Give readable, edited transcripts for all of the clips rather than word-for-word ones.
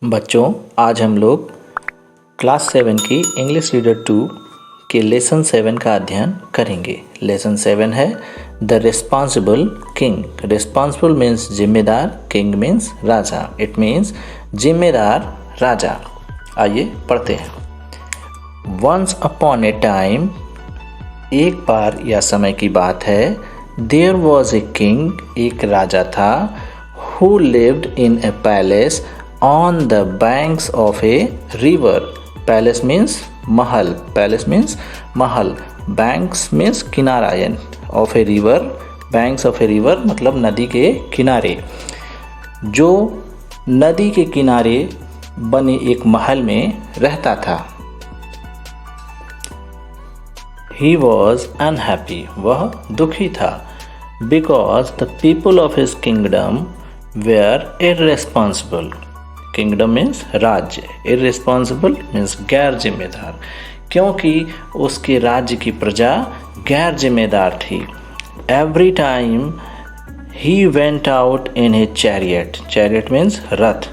बच्चों, आज हम लोग क्लास 7 की इंग्लिश रीडर 2 के लेसन 7 का अध्ययन करेंगे। लेसन 7 है the responsible king. Responsible means जिम्मेदार, किंग मीन्स राजा। इट मीन्स जिम्मेदार राजा। आइए पढ़ते हैं। वंस अपॉन ए टाइम, एक बार या समय की बात है, देयर वॉज ए किंग, एक राजा था, who lived in A palace on the banks of a river. Palace means mahal. Palace means mahal. Banks means किनारा, of a river. Banks of a river मतलब नदी के किनारे। जो नदी के किनारे बने एक महल में रहता था। He was unhappy. वह दुखी था। Because the people of his kingdom were irresponsible. Kingdom means राज्य, इररिस्पॉन्सिबल मीन्स गैर जिम्मेदार, क्योंकि उसके राज्य की प्रजा गैर जिम्मेदार थी। Every time he went out in A chariot, chariot means रथ,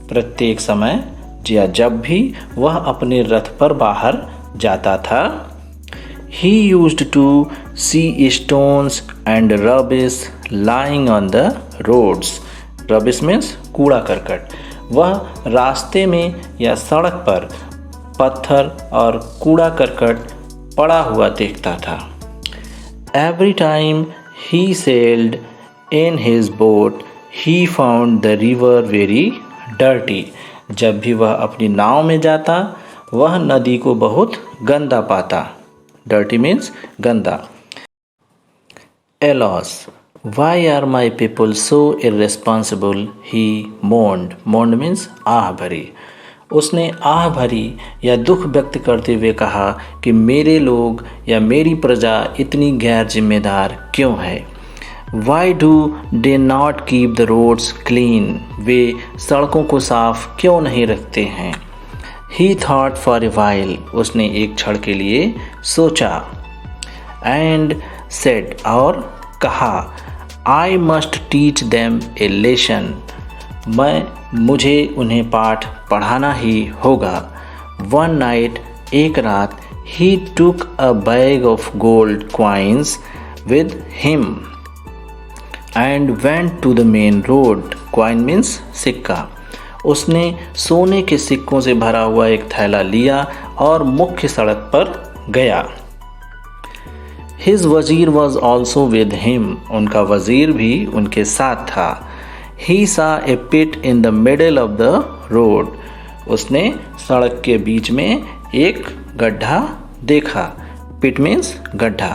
प्रत्येक समय या जब भी वह अपने रथ पर बाहर जाता था। He used to see stones and rubbish lying on the roads. Rubbish means कूड़ा करकट। वह रास्ते में या सड़क पर पत्थर और कूड़ा करकट पड़ा हुआ देखता था। Every time he sailed in his boat he found the river very dirty. जब भी वह अपनी नाव में जाता, वह नदी को बहुत गंदा पाता। डर्टी मीन्स गंदा। एलॉस, Why are my people so irresponsible? He mourned. Mourned means आह भरी। उसने आह भरी या दुख व्यक्त करते हुए कहा कि मेरे लोग या मेरी प्रजा इतनी गैर जिम्मेदार क्यों है। Why do they not keep the roads clean? वे सड़कों को साफ क्यों नहीं रखते हैं। He thought for a while. उसने एक क्षण के लिए सोचा। And said, और कहा, I must teach them a lesson. मुझे उन्हें पाठ पढ़ाना ही होगा। One night, एक रात, he took a bag of gold coins with him and went to the main road. Coin means सिक्का। उसने सोने के सिक्कों से भरा हुआ एक थैला लिया और मुख्य सड़क पर गया। His वज़ीर was also with him. उनका वज़ीर भी उनके साथ था। He saw a pit in the middle of the road. उसने सड़क के बीच में एक गड्ढा देखा। Pit means गड्ढा।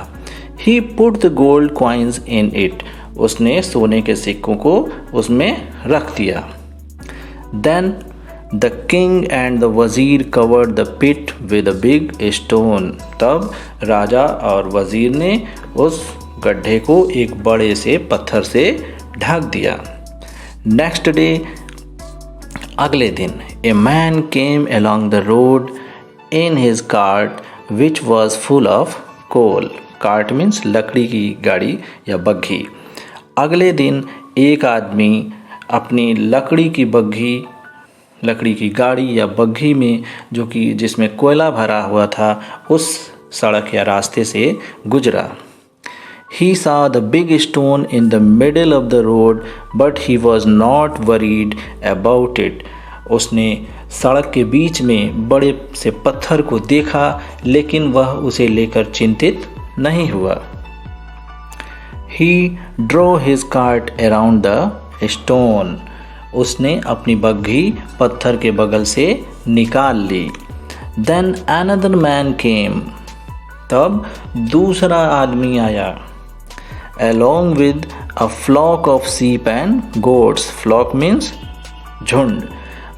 He put the gold coins in it. उसने सोने के सिक्कों को उसमें रख दिया। Then the king and the वज़ीर covered the pit with a big stone. तब राजा और वज़ीर ने उस गड्ढे को एक बड़े से पत्थर से ढक दिया। Next day, अगले दिन, a man came along the road in his cart which was full of coal. Cart means लकड़ी की गाड़ी या बग्घी। अगले दिन एक आदमी अपनी लकड़ी की गाड़ी या बग्घी में जो कि जिसमें कोयला भरा हुआ था, उस सड़क या रास्ते से गुजरा। He saw the big stone in the middle of the road, but he was not worried about it. उसने सड़क के बीच में बड़े से पत्थर को देखा, लेकिन वह उसे लेकर चिंतित नहीं हुआ। He drove his cart around the stone. उसने अपनी बग्घी पत्थर के बगल से निकाल ली। Then another man came. तब दूसरा आदमी आया। Along with a flock of sheep and goats. Flock means झुंड,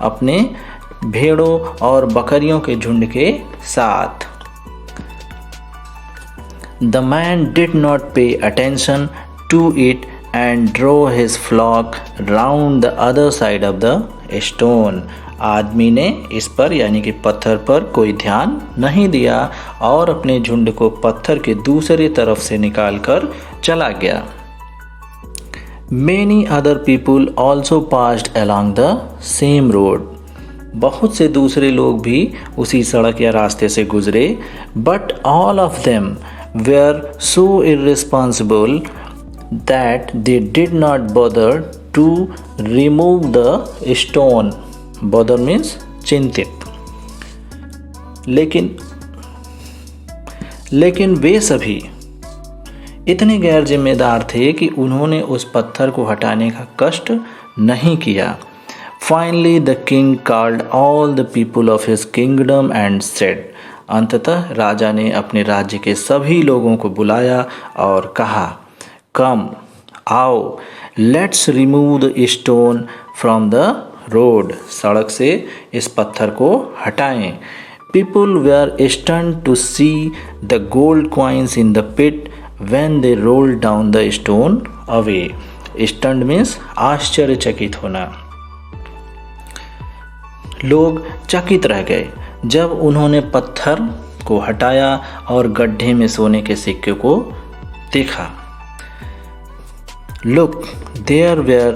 अपने भेड़ों और बकरियों के झुंड के साथ। The man did not pay attention to it and drove his flock round the other side of the stone. आदमी ने इस पर यानी कि पत्थर पर कोई ध्यान नहीं दिया और अपने झुंड को पत्थर के दूसरी तरफ से निकालकर चला गया। Many other people also passed along the same road. बहुत से दूसरे लोग भी उसी सड़क या रास्ते से गुजरे, but all of them were so irresponsible that they did not bother to remove the stone. Bother means चिंतित। लेकिन वे सभी इतने गैर जिम्मेदार थे कि उन्होंने उस पत्थर को हटाने का कष्ट नहीं किया। Finally the king called all the people of his kingdom and said. अंततः राजा ने अपने राज्य के सभी लोगों को बुलाया और कहा, कम, आओ, let's remove the stone from the road. सड़क से इस पत्थर को हटाएं। People were stunned to see the gold coins in the pit when they rolled down the stone away. Stunned means आश्चर्यचकित होना। लोग चकित रह गए जब उन्होंने पत्थर को हटाया और गड्ढे में सोने के सिक्के को देखा। Look, there were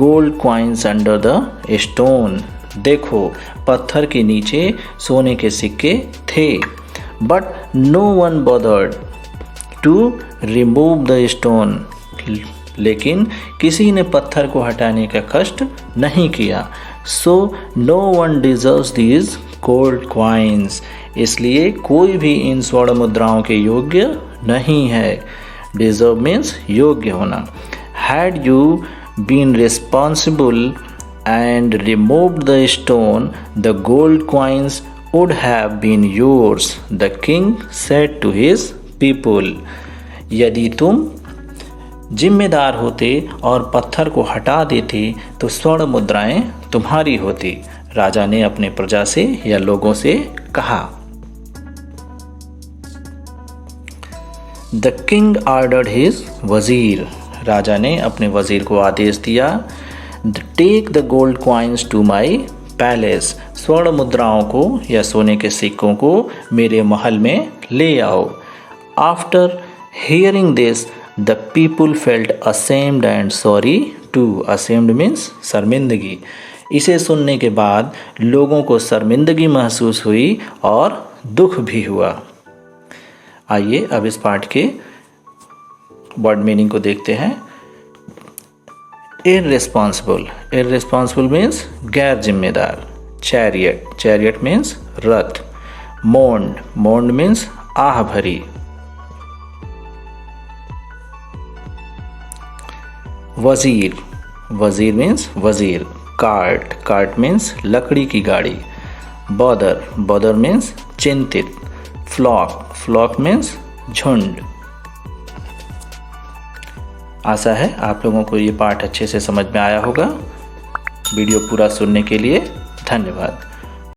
gold coins under the stone. देखो, पत्थर के नीचे सोने के सिक्के थे। But no one bothered to remove the stone. लेकिन किसी ने पत्थर को हटाने का कष्ट नहीं किया। So no one deserves these gold coins. इसलिए कोई भी इन स्वर्ण मुद्राओं के योग्य नहीं है। डिजर्व मीन्स योग्य होना। Had you been responsible and removed the stone, the gold coins would have been yours, the king said to his people. यदि तुम जिम्मेदार होते और पत्थर को हटा देते तो स्वर्ण मुद्राएं तुम्हारी होती, राजा ने अपने प्रजा से या लोगों से कहा। The king ordered his वजीर। राजा ने अपने वजीर को आदेश दिया, take the gold coins to my palace. स्वर्ण मुद्राओं को या सोने के सिक्कों को मेरे महल में ले आओ। After hearing this the people felt ashamed and sorry too. Ashamed means शर्मिंदगी। इसे सुनने के बाद लोगों को शर्मिंदगी महसूस हुई और दुख भी हुआ। आइए अब इस पाठ के वर्ड मीनिंग को देखते हैं। इर्रेस्पॉन्सिबल। इर्रेस्पॉन्सिबल मीन्स गैर जिम्मेदार। चैरियट। चैरियट मीन्स रथ। मोर्न्ड। मोर्न्ड मीन्स आह भरी। वजीर। वजीर मीन्स वजीर। कार्ट। कार्ट मीन्स लकड़ी की गाड़ी। बॉदर। बॉदर मीन्स चिंतित। फ्लॉक। फ्लॉक मीन्स झुंड। आशा है आप लोगों को ये पाठ अच्छे से समझ में आया होगा। वीडियो पूरा सुनने के लिए धन्यवाद।